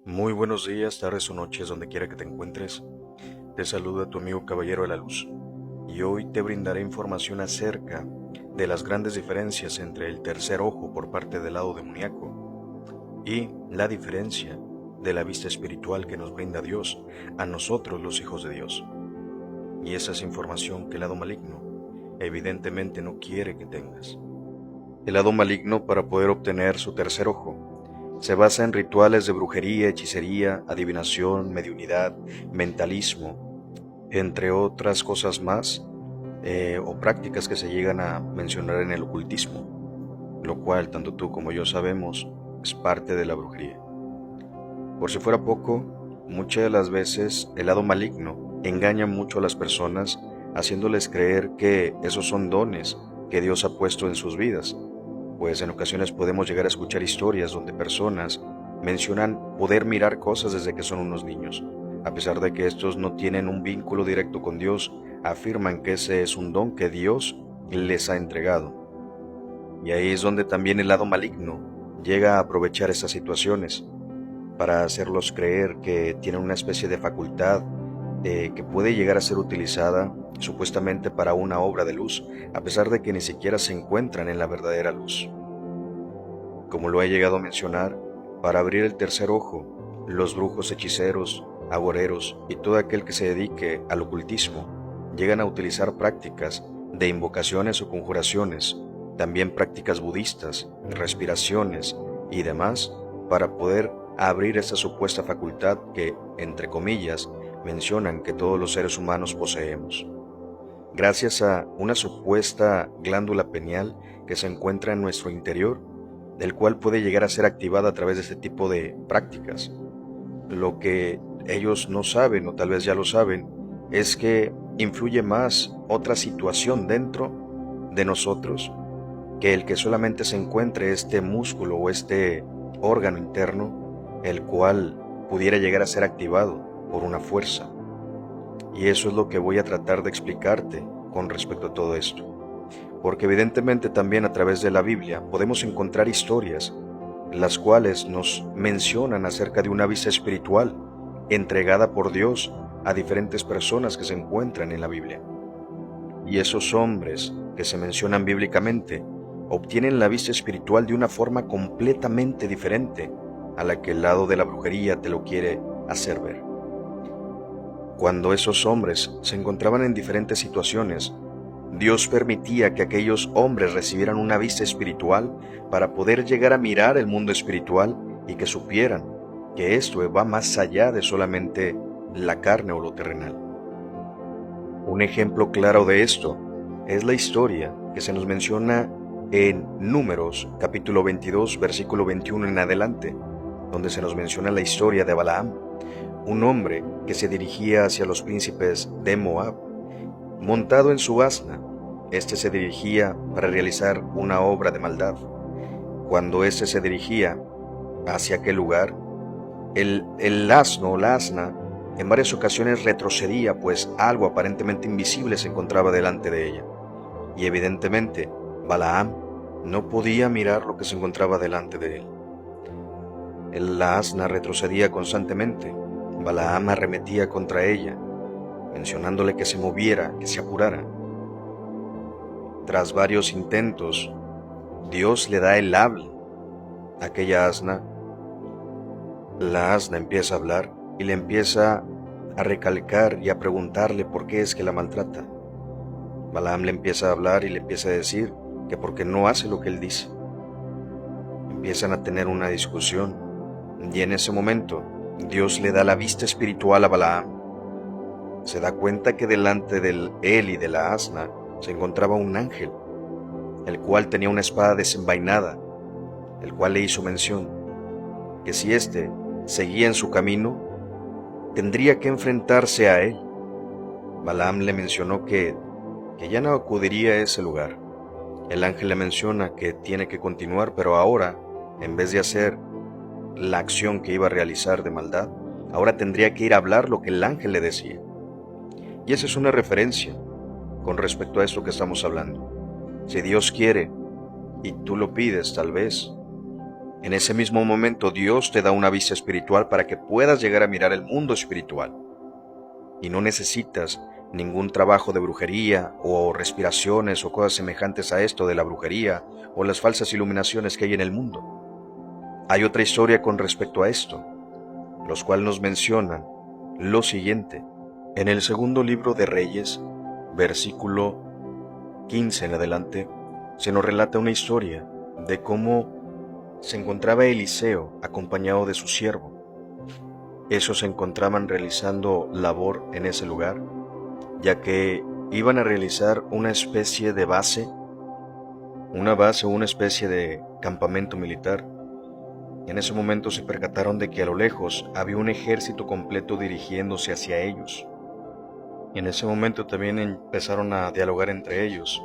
Muy buenos días, tardes o noches, donde quiera que te encuentres. Te saluda tu amigo Caballero de la Luz, y hoy te brindaré información acerca de las grandes diferencias entre el tercer ojo por parte del lado demoníaco y la diferencia de la vista espiritual que nos brinda Dios a nosotros los hijos de Dios. Y esa es información que el lado maligno evidentemente no quiere que tengas. El lado maligno, para poder obtener su tercer ojo, se basa en rituales de brujería, hechicería, adivinación, mediunidad, mentalismo, entre otras cosas más, o prácticas que se llegan a mencionar en el ocultismo, lo cual tanto tú como yo sabemos es parte de la brujería. Por si fuera poco, muchas de las veces el lado maligno engaña mucho a las personas, haciéndoles creer que esos son dones que Dios ha puesto en sus vidas, pues en ocasiones podemos llegar a escuchar historias donde personas mencionan poder mirar cosas desde que son unos niños. A pesar de que estos no tienen un vínculo directo con Dios, afirman que ese es un don que Dios les ha entregado. Y ahí es donde también el lado maligno llega a aprovechar esas situaciones para hacerlos creer que tienen una especie de facultad que puede llegar a ser utilizada supuestamente para una obra de luz, a pesar de que ni siquiera se encuentran en la verdadera luz. Como lo he llegado a mencionar, para abrir el tercer ojo, los brujos, hechiceros, agoreros y todo aquel que se dedique al ocultismo llegan a utilizar prácticas de invocaciones o conjuraciones, también prácticas budistas, respiraciones y demás, para poder abrir esa supuesta facultad que, entre comillas, mencionan que todos los seres humanos poseemos. Gracias a una supuesta glándula pineal que se encuentra en nuestro interior, el cual puede llegar a ser activada a través de este tipo de prácticas. Lo que ellos no saben, o tal vez ya lo saben, es que influye más otra situación dentro de nosotros que el que solamente se encuentre este músculo o este órgano interno, el cual pudiera llegar a ser activado por una fuerza. Y eso es lo que voy a tratar de explicarte con respecto a todo esto. Porque evidentemente también a través de la Biblia podemos encontrar historias las cuales nos mencionan acerca de una vista espiritual entregada por Dios a diferentes personas que se encuentran en la Biblia. Y esos hombres que se mencionan bíblicamente obtienen la vista espiritual de una forma completamente diferente a la que el lado de la brujería te lo quiere hacer ver. Cuando esos hombres se encontraban en diferentes situaciones, Dios permitía que aquellos hombres recibieran una vista espiritual para poder llegar a mirar el mundo espiritual y que supieran que esto va más allá de solamente la carne o lo terrenal. Un ejemplo claro de esto es la historia que se nos menciona en Números capítulo 22 versículo 21 en adelante, donde se nos menciona la historia de Balaam, un hombre que se dirigía hacia los príncipes de Moab. Montado en su asna, éste se dirigía para realizar una obra de maldad. Cuando éste se dirigía hacia aquel lugar, el asno o la asna en varias ocasiones retrocedía, pues algo aparentemente invisible se encontraba delante de ella. Y evidentemente, Balaam no podía mirar lo que se encontraba delante de él. La asna retrocedía constantemente. Balaam arremetía contra ella, mencionándole que se moviera, que se apurara. Tras varios intentos, Dios le da el habla a aquella asna. La asna empieza a hablar y le empieza a recalcar y a preguntarle por qué es que la maltrata. Balaam le empieza a hablar y le empieza a decir que porque no hace lo que él dice. Empiezan a tener una discusión y en ese momento Dios le da la vista espiritual a Balaam. Se da cuenta que delante de él y de la asna se encontraba un ángel, el cual tenía una espada desenvainada, el cual le hizo mención que si éste seguía en su camino, tendría que enfrentarse a él. Balaam le mencionó que ya no acudiría a ese lugar. El ángel le menciona que tiene que continuar, pero ahora, en vez de hacer la acción que iba a realizar de maldad, ahora tendría que ir a hablar lo que el ángel le decía. Y esa es una referencia con respecto a esto que estamos hablando. Si Dios quiere y tú lo pides, tal vez En ese mismo momento Dios te da una vista espiritual para que puedas llegar a mirar el mundo espiritual. Y no necesitas ningún trabajo de brujería o respiraciones o cosas semejantes a esto de la brujería o las falsas iluminaciones que hay en el mundo. Hay otra historia con respecto a esto, los cuales nos mencionan lo siguiente. En el segundo libro de Reyes, versículo 15 en adelante, se nos relata una historia de cómo se encontraba Eliseo acompañado de su siervo. Ellos se encontraban realizando labor en ese lugar, ya que iban a realizar una especie de base o una especie de campamento militar. En ese momento se percataron de que a lo lejos había un ejército completo dirigiéndose hacia ellos. Y en ese momento también empezaron a dialogar entre ellos.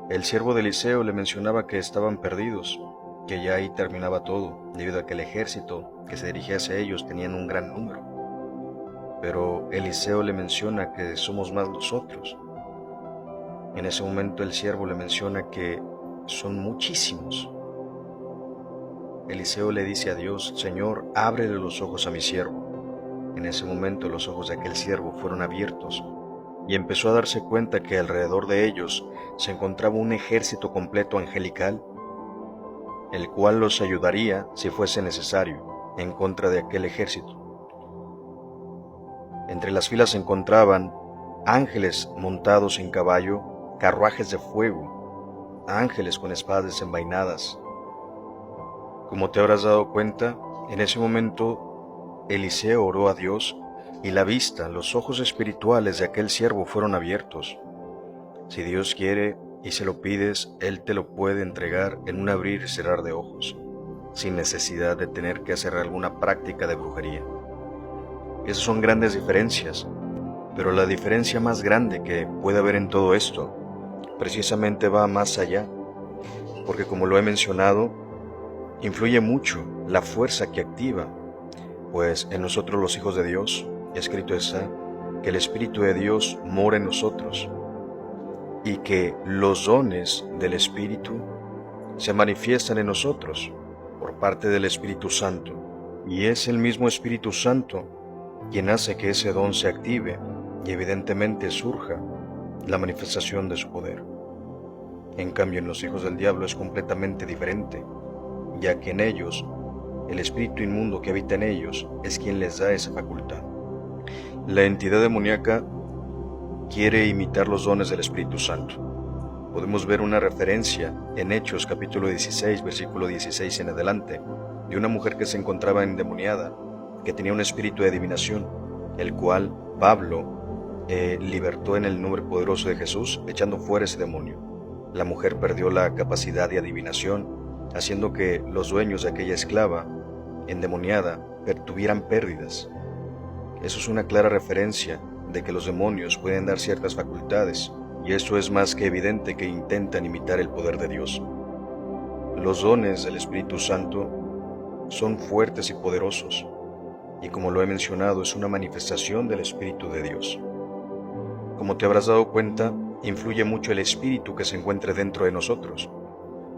El siervo de Eliseo le mencionaba que estaban perdidos, que ya ahí terminaba todo, debido a que el ejército que se dirigía hacia ellos tenían un gran número. Pero Eliseo le menciona que somos más nosotros. En ese momento el siervo le menciona que son muchísimos. Eliseo le dice a Dios: Señor, ábrele los ojos a mi siervo. En ese momento los ojos de aquel siervo fueron abiertos y empezó a darse cuenta que alrededor de ellos se encontraba un ejército completo angelical, el cual los ayudaría, si fuese necesario, en contra de aquel ejército. Entre las filas se encontraban ángeles montados en caballo, carruajes de fuego, ángeles con espadas desenvainadas. Como te habrás dado cuenta, en ese momento Eliseo oró a Dios y la vista, los ojos espirituales de aquel siervo fueron abiertos. Si Dios quiere y se lo pides, Él te lo puede entregar en un abrir y cerrar de ojos, sin necesidad de tener que hacer alguna práctica de brujería. Esas son grandes diferencias, pero la diferencia más grande que puede haber en todo esto precisamente va más allá, porque como lo he mencionado, influye mucho la fuerza que activa, pues en nosotros los hijos de Dios, escrito está, que el Espíritu de Dios mora en nosotros, y que los dones del Espíritu se manifiestan en nosotros por parte del Espíritu Santo, y es el mismo Espíritu Santo quien hace que ese don se active y evidentemente surja la manifestación de su poder. En cambio, en los hijos del diablo es completamente diferente, ya que en ellos, el espíritu inmundo que habita en ellos es quien les da esa facultad. La entidad demoníaca quiere imitar los dones del Espíritu Santo. Podemos ver una referencia en Hechos capítulo 16, versículo 16 en adelante, de una mujer que se encontraba endemoniada, que tenía un espíritu de adivinación, el cual Pablo libertó en el nombre poderoso de Jesús, echando fuera ese demonio. La mujer perdió la capacidad de adivinación, haciendo que los dueños de aquella esclava endemoniada tuvieran pérdidas. Eso es una clara referencia de que los demonios pueden dar ciertas facultades, y eso es más que evidente que intentan imitar el poder de Dios. Los dones del Espíritu Santo son fuertes y poderosos, y como lo he mencionado, es una manifestación del Espíritu de Dios. Como te habrás dado cuenta, influye mucho el Espíritu que se encuentre dentro de nosotros,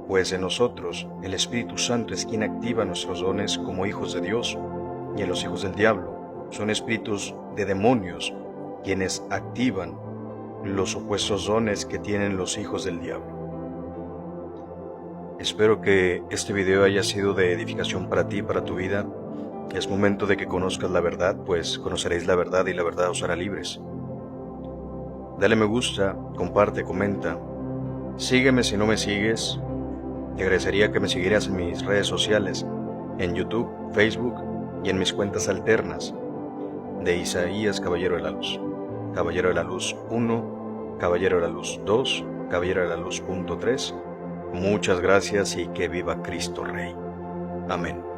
pues en nosotros el Espíritu Santo es quien activa nuestros dones como hijos de Dios, y en los hijos del diablo son espíritus de demonios quienes activan los opuestos dones que tienen los hijos del diablo. Espero que este video haya sido de edificación para ti, para tu vida. Es momento de que conozcas la verdad, pues conoceréis la verdad y la verdad os hará libres. Dale me gusta, comparte, comenta. Sígueme si no me sigues. Te agradecería que me siguieras en mis redes sociales, en YouTube, Facebook y en mis cuentas alternas de Isaías Caballero de la Luz. Caballero de la Luz 1, Caballero de la Luz 2, Caballero de la Luz .3. Muchas gracias y que viva Cristo Rey. Amén.